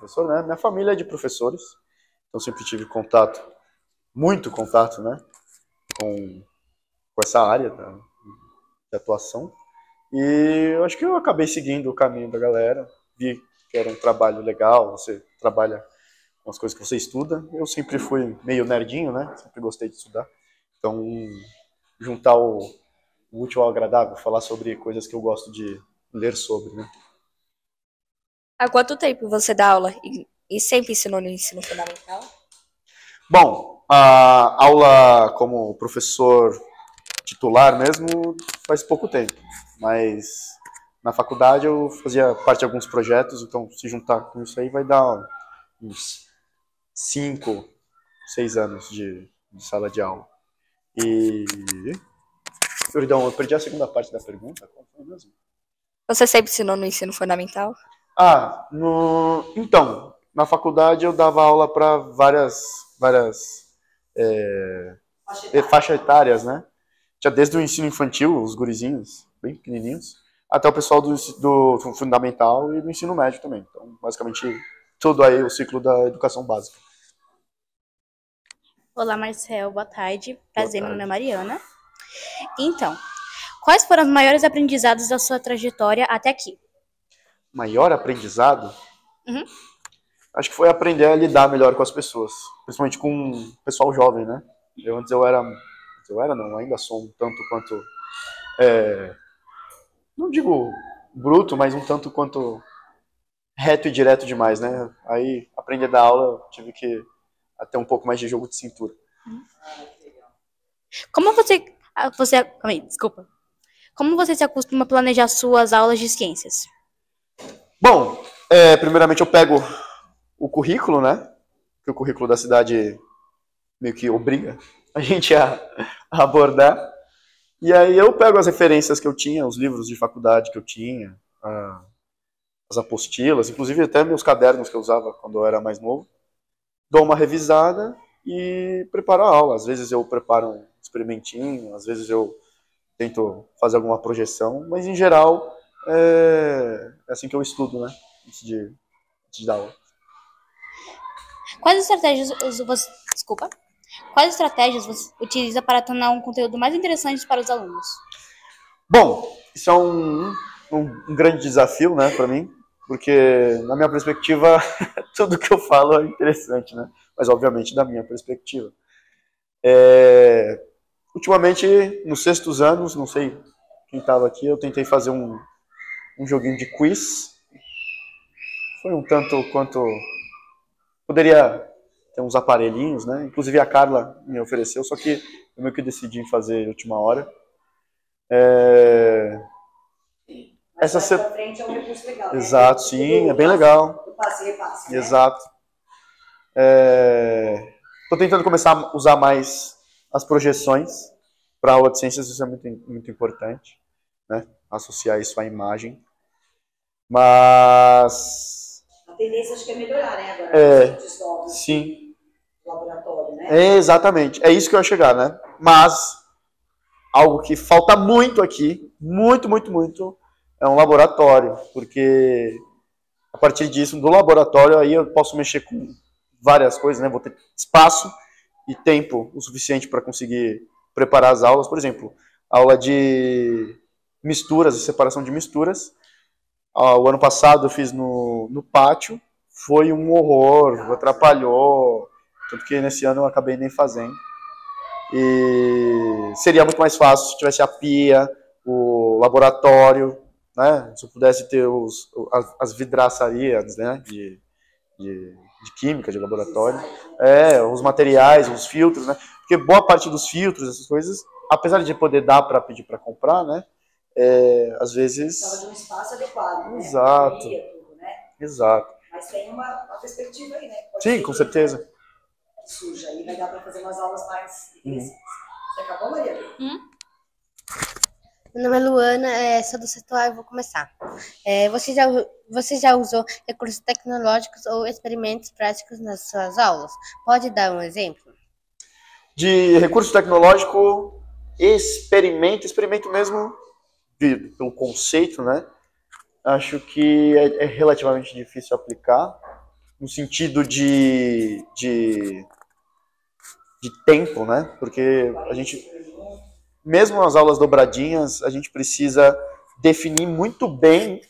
professor, né? Minha família é de professores, então sempre tive contato, muito contato, né? Com essa área de atuação. E eu acho que eu acabei seguindo o caminho da galera, vi que era um trabalho legal, você trabalha com as coisas que você estuda. Eu sempre fui meio nerdinho, né? Sempre gostei de estudar. Então, juntar o útil ao agradável, falar sobre coisas que eu gosto de ler sobre, né? Há quanto tempo você dá aula e sempre ensinou no ensino fundamental? Bom, a aula como professor titular mesmo faz pouco tempo, mas na faculdade eu fazia parte de alguns projetos, então se juntar com isso aí vai dar uns 5, 6 anos de sala de aula. E, perdão, eu perdi a segunda parte da pergunta, qual foi mesmo? Você sempre ensinou no ensino fundamental? Então, na faculdade eu dava aula para várias faixas etárias, né? Tinha desde o ensino infantil, os gurizinhos, bem pequenininhos, até o pessoal do fundamental e do ensino médio também. Então, basicamente, todo aí o ciclo da educação básica. Olá, Marcel, boa tarde. Prazer, meu nome é tarde. Mariana. Então, quais foram os maiores aprendizados da sua trajetória até aqui? Maior aprendizado? Uhum. Acho que foi aprender a lidar melhor com as pessoas, principalmente com o pessoal jovem, né? Não, ainda sou um tanto quanto, não digo bruto, mas um tanto quanto reto e direto demais, né? Aí, aprender a dar aula, eu tive que ter um pouco mais de jogo de cintura. Como desculpa. Como você se acostuma a planejar suas aulas de ciências? Bom, primeiramente eu pego o currículo, né? Que o currículo da cidade meio que obriga a gente a abordar. E aí eu pego as referências que eu tinha, os livros de faculdade que eu tinha, as apostilas, inclusive até meus cadernos que eu usava quando eu era mais novo, dou uma revisada e preparo a aula. Às vezes eu preparo um experimentinho, às vezes eu tento fazer alguma projeção, mas em geral é assim que eu estudo, né? Antes de dar aula. Quais estratégias você utiliza para tornar um conteúdo mais interessante para os alunos? Bom, isso é um grande desafio, né, para mim, porque na minha perspectiva tudo que eu falo é interessante, né? Mas obviamente da minha perspectiva. Ultimamente, nos sextos anos, não sei quem estava aqui, eu tentei fazer um joguinho de quiz. Foi um tanto quanto poderia ter uns aparelhinhos, né? Inclusive a Carla me ofereceu, só que eu meio que decidi fazer de última hora. Essa pra frente é um recurso legal, exato, né? Sim, é bem legal. Do passe e repasse, né? Exato. Estou tentando começar a usar mais as projeções para a aula de ciências, isso é muito, muito importante, né? Associar isso à imagem. Mas a tendência acho que é melhorar, né? Agora, sim. Laboratório, né? Exatamente, é isso que eu ia chegar, né? Mas algo que falta muito aqui, muito, muito, muito, é um laboratório, porque a partir disso, do laboratório, aí eu posso mexer com várias coisas, né? Vou ter espaço e tempo o suficiente para conseguir preparar as aulas. Por exemplo, aula de misturas e separação de misturas. O ano passado eu fiz no pátio, foi um horror, atrapalhou, tanto que nesse ano eu acabei nem fazendo. E seria muito mais fácil se tivesse a pia, o laboratório, né? Se eu pudesse ter as vidraçarias, né? de química, de laboratório, os materiais, os filtros, né? Porque boa parte dos filtros, essas coisas, apesar de poder dar para pedir para comprar, né? Às vezes... Precisava de um espaço adequado, né? Exato. Tudo, né? Exato. Mas tem uma perspectiva aí, né? Sim, com certeza. Surge aí, vai dar para fazer umas aulas mais interessantes. Você acabou, Maria? Meu nome é Luana, sou do setor A e vou começar. Você já usou recursos tecnológicos ou experimentos práticos nas suas aulas? Pode dar um exemplo? De recurso tecnológico, experimento mesmo, pelo conceito, né? Acho que é relativamente difícil aplicar, no sentido de tempo, né? Porque a gente, mesmo nas aulas dobradinhas, a gente precisa definir muito bem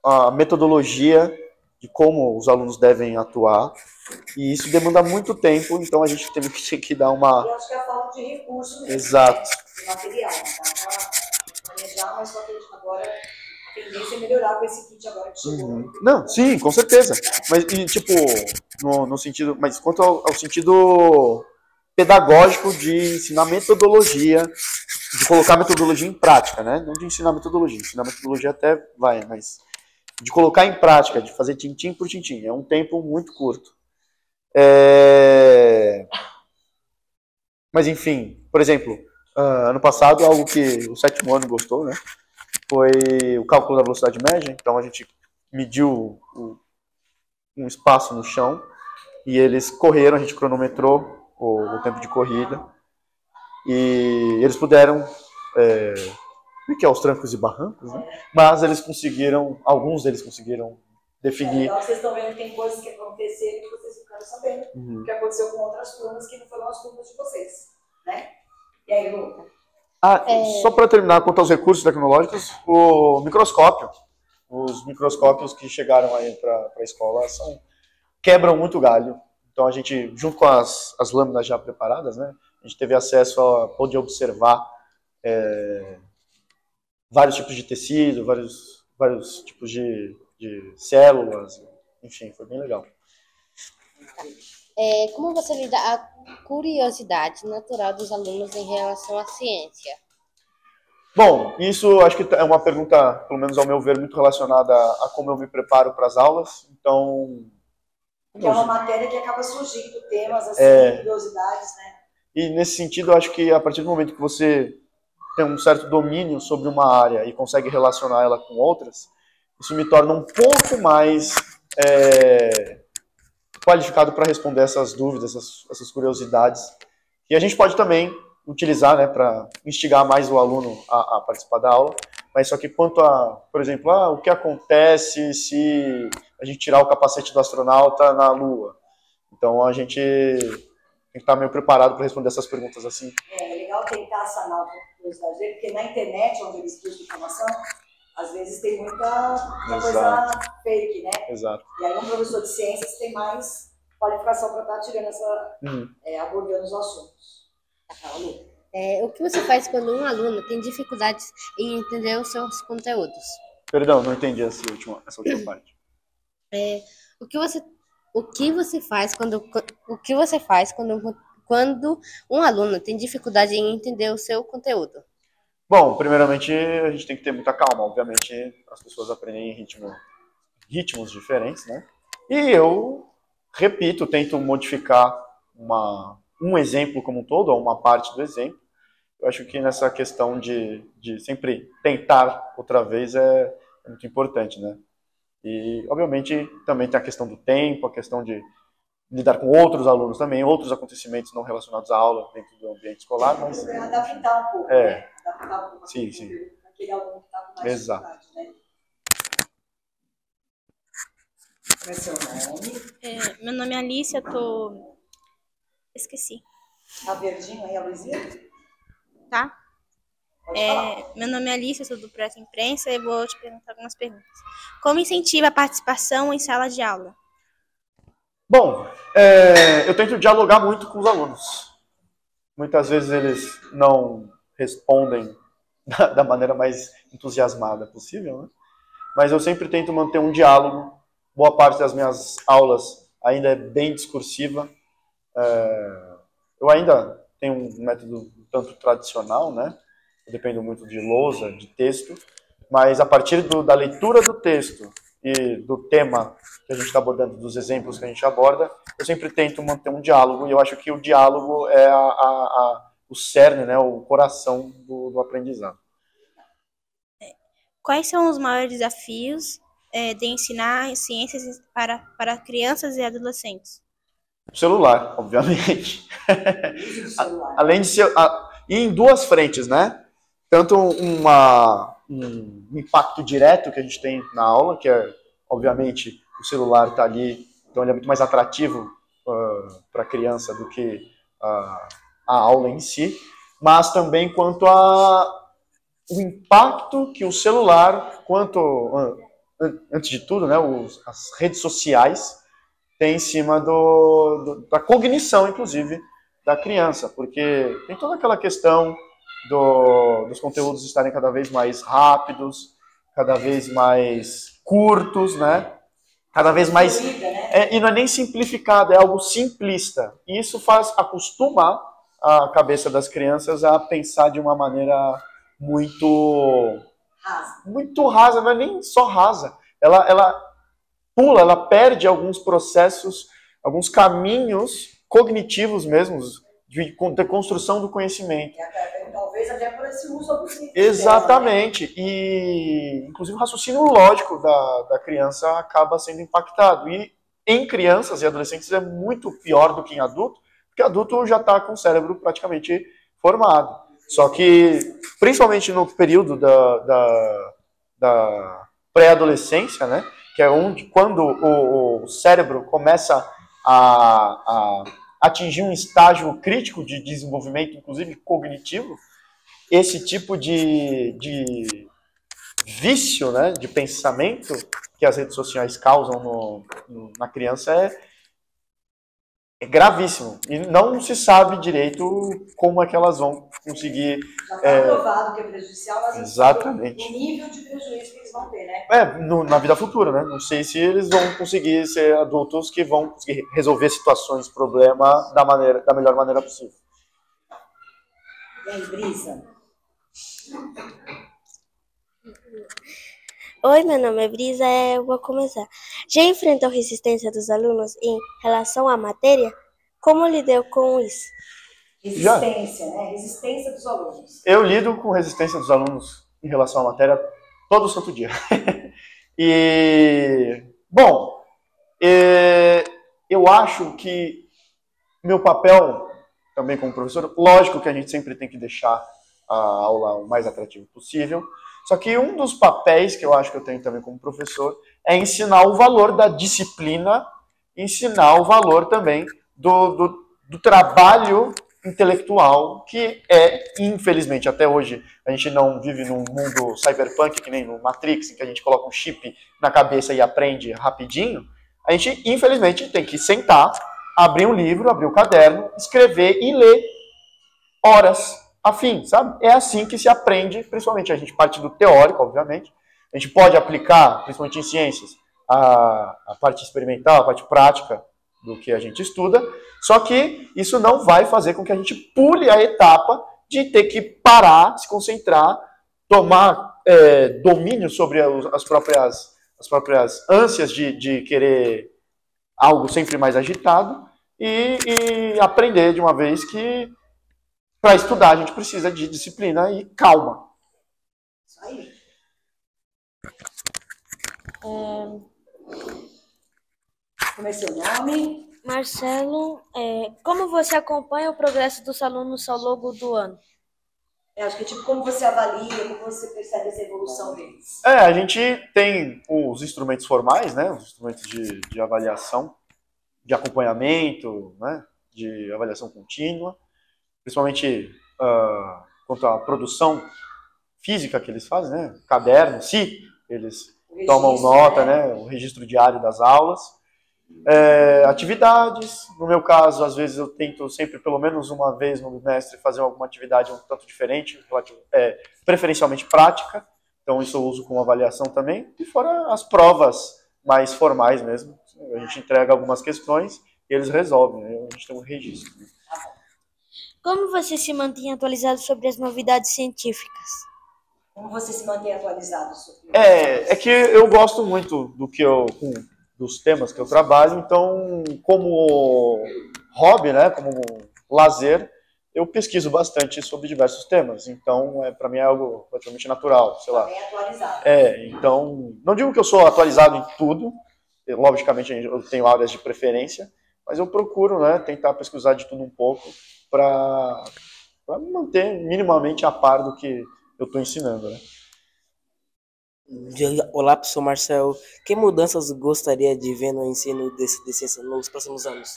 a metodologia de como os alunos devem atuar, e isso demanda muito tempo, então a gente tem que dar uma... Eu acho que é a falta de recurso mesmo. Exato. Né? De material. Tá? Planejar, mas só que agora a tendência é melhorar com esse kit agora que chegou. Não, sim, com certeza. Mas, e, tipo, no sentido... Mas quanto ao sentido pedagógico de ensinar metodologia, de colocar metodologia em prática, né? Não de ensinar metodologia. Ensinar metodologia até vai, mas de colocar em prática, de fazer tintim por tintim. É um tempo muito curto. Mas, enfim, por exemplo, ano passado, algo que o 7º ano gostou, né? Foi o cálculo da velocidade média. Então, a gente mediu um espaço no chão e eles correram, a gente cronometrou o tempo de corrida, e eles puderam, que é os trancos e barrancos, né? Mas eles conseguiram, alguns deles conseguiram definir. Então, vocês estão vendo que tem coisas que aconteceram que vocês ficaram sabendo, o que aconteceu com outras turmas que não foram as turmas de vocês, né? E aí, Lu? Só para terminar, quanto aos recursos tecnológicos, o microscópio, os microscópios que chegaram aí para a escola quebram muito galho. Então a gente, junto com as lâminas já preparadas, né, a gente teve acesso a poder observar vários tipos de tecido, vários tipos de células, enfim, foi bem legal. Como você lida a curiosidade natural dos alunos em relação à ciência? Bom, isso acho que é uma pergunta, pelo menos ao meu ver, muito relacionada a como eu me preparo para as aulas. Então, que é uma matéria que acaba surgindo temas, assim, curiosidades, né? E nesse sentido, eu acho que a partir do momento que você tem um certo domínio sobre uma área e consegue relacionar ela com outras, isso me torna um pouco mais qualificado para responder essas dúvidas, essas curiosidades. E a gente pode também utilizar, né, para instigar mais o aluno a participar da aula, mas só que quanto a, por exemplo, o que acontece se a gente tirar o capacete do astronauta na Lua? Então a gente tem que estar meio preparado para responder essas perguntas assim. É legal tentar sanar a curiosidade dele, porque na internet, onde eles buscam informação, às vezes tem muita coisa fake, né? Exato. E aí um professor de ciências tem mais qualificação para estar tirando abordando os assuntos. O que você faz quando um aluno tem dificuldades em entender os seus conteúdos? Perdão, não entendi essa última parte. O que você faz quando um aluno tem dificuldade em entender o seu conteúdo? Bom, primeiramente a gente tem que ter muita calma. Obviamente as pessoas aprendem em ritmos diferentes, né? E eu repito, tento modificar um exemplo como um todo, ou uma parte do exemplo. Eu acho que nessa questão de sempre tentar outra vez é muito importante, né? E, obviamente, também tem a questão do tempo, a questão de lidar com outros alunos também, outros acontecimentos não relacionados à aula dentro do ambiente escolar, mas... Adaptar um pouco, né? Adaptar um pouco sim. aquele aluno que está com mais dificuldade, né? Qual é seu nome? Meu nome é Alice, esqueci. Tá verdinho aí, a luzinha? Tá? Pode falar. Meu nome é Alice, eu sou do Pressa Imprensa e vou te perguntar algumas perguntas. Como incentiva a participação em sala de aula? Bom, eu tento dialogar muito com os alunos. Muitas vezes eles não respondem da maneira mais entusiasmada possível, né? Mas eu sempre tento manter um diálogo. Boa parte das minhas aulas ainda é bem discursiva. Eu ainda tenho um método um tanto tradicional, né? Eu dependo muito de lousa, de texto, mas a partir da leitura do texto e do tema que a gente está abordando, dos exemplos que a gente aborda, eu sempre tento manter um diálogo, e eu acho que o diálogo é o cerne, né? O coração do aprendizado. Quais são os maiores desafios de ensinar ciências para crianças e adolescentes? O celular, obviamente. Além de ser... E em duas frentes, né? Tanto um impacto direto que a gente tem na aula, que é, obviamente, o celular está ali então ele é muito mais atrativo para a criança do que a aula em si, mas também quanto o impacto que o celular, antes de tudo, né, as redes sociais tem em cima da cognição, inclusive, da criança, porque tem toda aquela questão dos conteúdos estarem cada vez mais rápidos, cada vez mais curtos, né? Cada vez mais... e não é nem simplificado, é algo simplista. E isso acostuma a cabeça das crianças a pensar de uma maneira muito rasa, não é nem só rasa. Ela pula, ela perde alguns processos, alguns caminhos cognitivos mesmo, de construção do conhecimento. Talvez até por esse uso abusivo. Exatamente. E, inclusive, o raciocínio lógico da criança acaba sendo impactado. E em crianças e adolescentes é muito pior do que em adulto, porque adulto já está com o cérebro praticamente formado. Só que, principalmente no período da pré-adolescência, né, que é quando o cérebro começa a atingir um estágio crítico de desenvolvimento, inclusive cognitivo, esse tipo de vício, né, de pensamento que as redes sociais causam na criança é gravíssimo. E não se sabe direito como é que elas vão conseguir... Já está provado que é prejudicial, mas exatamente. O nível de prejuízo que eles vão ter, né? Na vida futura, né? Não sei se eles vão conseguir ser adultos que vão conseguir resolver situações, problema da melhor maneira possível. E aí, Brisa? Oi, meu nome é Brisa, eu vou começar. Já enfrentou resistência dos alunos em relação à matéria? Como lidou com isso? Resistência, né? Resistência dos alunos. Eu lido com resistência dos alunos em relação à matéria todo santo dia. E, bom, eu acho que meu papel também como professor, lógico que a gente sempre tem que deixar a aula o mais atrativa possível, só que um dos papéis que eu acho que eu tenho também como professor é ensinar o valor da disciplina, ensinar o valor também do trabalho intelectual, que infelizmente, até hoje, a gente não vive num mundo cyberpunk, que nem no Matrix, em que a gente coloca um chip na cabeça e aprende rapidinho. A gente, infelizmente, tem que sentar, abrir um livro, abrir um caderno, escrever e ler horas a fim, sabe? É assim que se aprende, principalmente a gente parte do teórico, obviamente. A gente pode aplicar, principalmente em ciências, a parte experimental, a parte prática do que a gente estuda, só que isso não vai fazer com que a gente pule a etapa de ter que parar, se concentrar, tomar domínio sobre as próprias ânsias de querer algo sempre mais agitado e aprender de uma vez que para estudar a gente precisa de disciplina e calma. Isso aí. Como é seu nome? Marcelo, como você acompanha o progresso dos alunos ao longo do ano? Acho que como você avalia, como você percebe essa evolução deles? A gente tem os instrumentos formais, né, os instrumentos de avaliação, de acompanhamento, né, de avaliação contínua, principalmente quanto à produção física que eles fazem, né, caderno, se eles tomam nota, né, o registro diário das aulas. Atividades, no meu caso, às vezes eu tento sempre, pelo menos uma vez no bimestre, fazer alguma atividade um tanto diferente, preferencialmente prática, então isso eu uso como avaliação também, e fora as provas mais formais mesmo, a gente entrega algumas questões e eles resolvem, né? A gente tem um registro. Como você se mantém atualizado sobre as novidades científicas? Como você se mantém atualizado sobre É que eu gosto muito dos temas que eu trabalho, então, como hobby, né, como lazer, eu pesquiso bastante sobre diversos temas, então, para mim é algo relativamente natural, sei lá. Bem atualizado. Então, não digo que eu sou atualizado em tudo, logicamente eu tenho áreas de preferência, mas eu procuro, né, tentar pesquisar de tudo um pouco para me manter minimamente a par do que eu estou ensinando, né. Olá, professor Marcel. Que mudanças gostaria de ver no ensino de ciência nos próximos anos?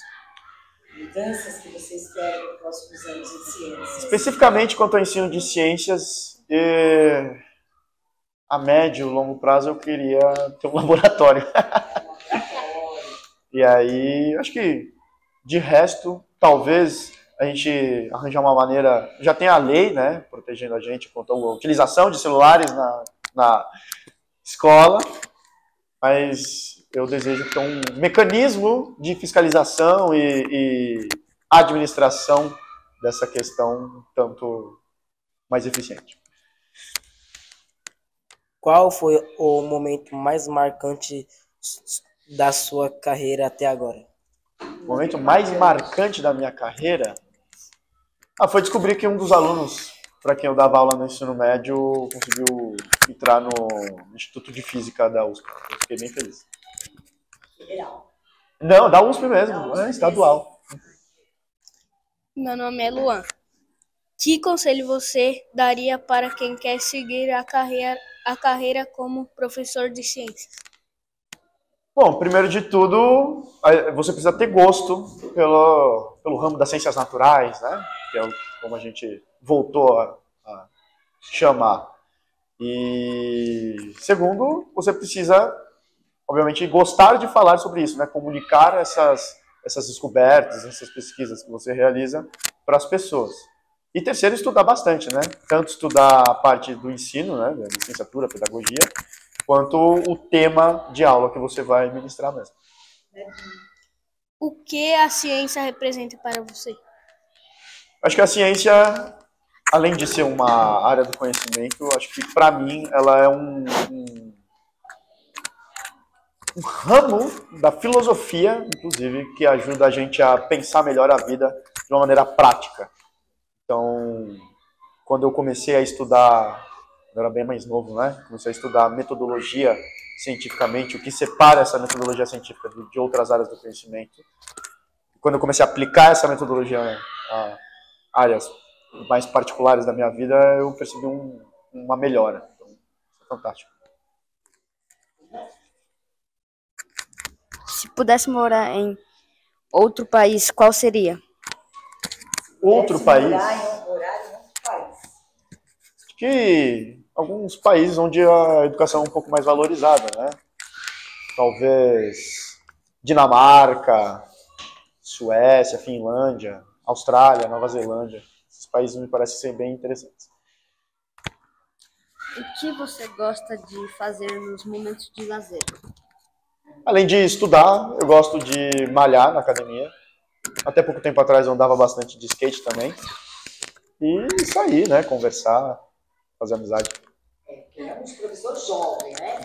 Mudanças que você espera nos próximos anos em ciências. Especificamente quanto ao ensino de ciências, a médio e longo prazo eu queria ter um laboratório. E aí, acho que de resto, talvez a gente arranjar uma maneira. Já tem a lei, né, protegendo a gente contra a utilização de celulares na escola, mas eu desejo ter um mecanismo de fiscalização e administração dessa questão tanto mais eficiente. Qual foi o momento mais marcante da sua carreira até agora? O momento mais marcante da minha carreira foi descobrir que um dos alunos para quem eu dava aula no ensino médio conseguiu entrar no Instituto de Física da USP. Eu fiquei bem feliz. Federal. Não, da USP mesmo, estadual. Meu nome é Luan. Que conselho você daria para quem quer seguir a carreira como professor de ciências? Bom, primeiro de tudo, você precisa ter gosto pelo ramo das ciências naturais, né? Que é como a gente voltou a chamar. E segundo, você precisa, obviamente, gostar de falar sobre isso, né? Comunicar essas descobertas, essas pesquisas que você realiza para as pessoas. E terceiro, estudar bastante, né? Tanto estudar a parte do ensino, né? Da licenciatura, pedagogia, quanto o tema de aula que você vai ministrar mesmo. O que a ciência representa para você? Acho que a ciência, além de ser uma área do conhecimento, acho que para mim ela é um ramo da filosofia, inclusive, que ajuda a gente a pensar melhor a vida de uma maneira prática. Então, quando eu comecei a estudar, eu era bem mais novo, né? Comecei a estudar metodologia cientificamente, o que separa essa metodologia científica de outras áreas do conhecimento. Quando eu comecei a aplicar essa metodologia a áreas mais particulares da minha vida, eu percebi uma melhora. Então, isso é fantástico. Se pudesse morar em outro país, qual seria? Outro país? Morar em outro país. Acho que alguns países onde a educação é um pouco mais valorizada, né? Talvez Dinamarca, Suécia, Finlândia, Austrália, Nova Zelândia. Esses países me parecem ser bem interessantes. O que você gosta de fazer nos momentos de lazer? Além de estudar, eu gosto de malhar na academia. Até pouco tempo atrás eu andava bastante de skate também. E sair, né? Conversar, fazer amizade. Porque é um professor jovem, né?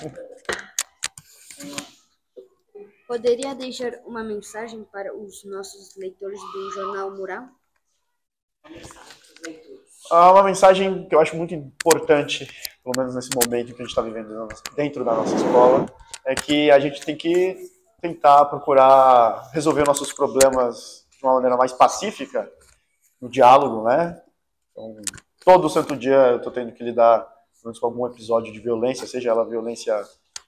Poderia deixar uma mensagem para os nossos leitores do Jornal Mural? Uma mensagem que eu acho muito importante, pelo menos nesse momento que a gente está vivendo dentro da nossa escola, é que a gente tem que tentar procurar resolver nossos problemas de uma maneira mais pacífica, no diálogo, né? Então, todo santo dia eu estou tendo que lidar pelo menos com algum episódio de violência, seja ela violência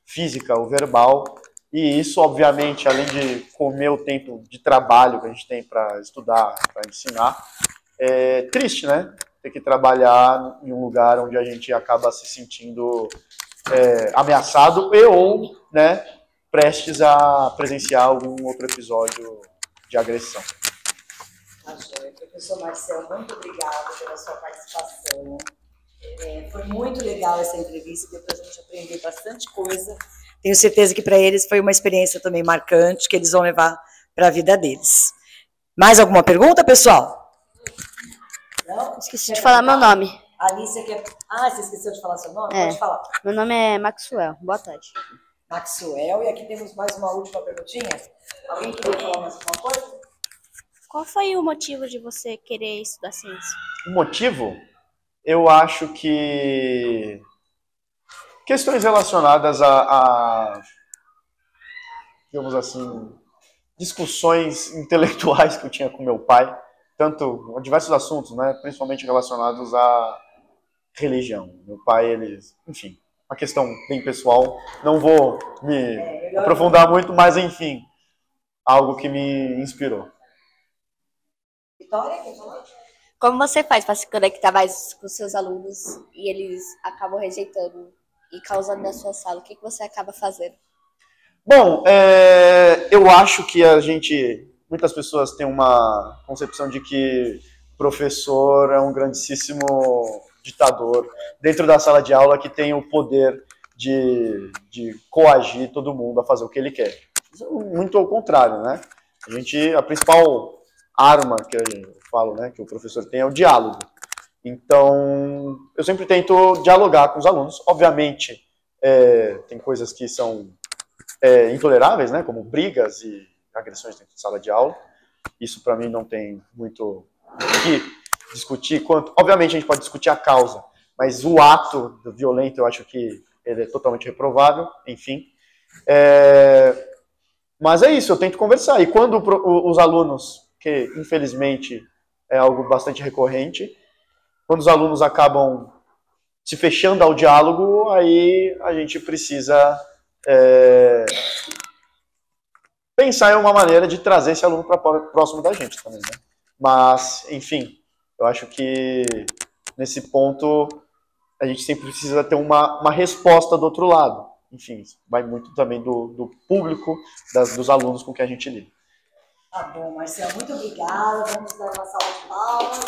física ou verbal, e isso, obviamente, além de comer o tempo de trabalho que a gente tem para estudar, para ensinar, é triste, né? Ter que trabalhar em um lugar onde a gente acaba se sentindo ameaçado ou, né, prestes a presenciar algum outro episódio de agressão. Professor Marcel, muito obrigada pela sua participação. Foi muito legal essa entrevista, deu para a gente aprender bastante coisa. Tenho certeza que para eles foi uma experiência também marcante, que eles vão levar para a vida deles. Mais alguma pergunta, pessoal? Não? Esqueci de falar meu nome. Alice quer... você esqueceu de falar seu nome? Pode falar. Meu nome é Maxwell. Boa tarde. Maxwell, e aqui temos mais uma última perguntinha. Alguém queria falar mais alguma coisa? Qual foi o motivo de você querer estudar ciência? O motivo? Eu acho que questões relacionadas a digamos assim, discussões intelectuais que eu tinha com meu pai, tanto diversos assuntos, né, principalmente relacionados à religião. Meu pai, ele, enfim, uma questão bem pessoal. Não vou me aprofundar muito, mas enfim, algo que me inspirou. Vitória, quer falar? Como você faz para se conectar mais com seus alunos e eles acabam rejeitando e causando na sua sala? O que você acaba fazendo? Bom, eu acho que muitas pessoas têm uma concepção de que o professor é um grandíssimo ditador dentro da sala de aula que tem o poder de coagir todo mundo a fazer o que ele quer. Muito ao contrário, né? A principal arma que eu falo, né, que o professor tem é o diálogo. Então, eu sempre tento dialogar com os alunos. Obviamente, tem coisas que são intoleráveis, né, como brigas e agressões dentro de sala de aula. Isso, para mim, não tem muito o que discutir. Obviamente, a gente pode discutir a causa, mas o ato violento, eu acho que ele é totalmente reprovável, enfim. Mas é isso, eu tento conversar. E quando os alunos, que infelizmente é algo bastante recorrente, quando os alunos acabam se fechando ao diálogo, aí a gente precisa pensar em uma maneira de trazer esse aluno para próximo da gente também, né? Mas, enfim, eu acho que nesse ponto a gente sempre precisa ter uma resposta do outro lado. Enfim, vai muito também do público, dos alunos com quem a gente lida. Tá bom, Marcelo, muito obrigada. Vamos dar uma salva de palmas.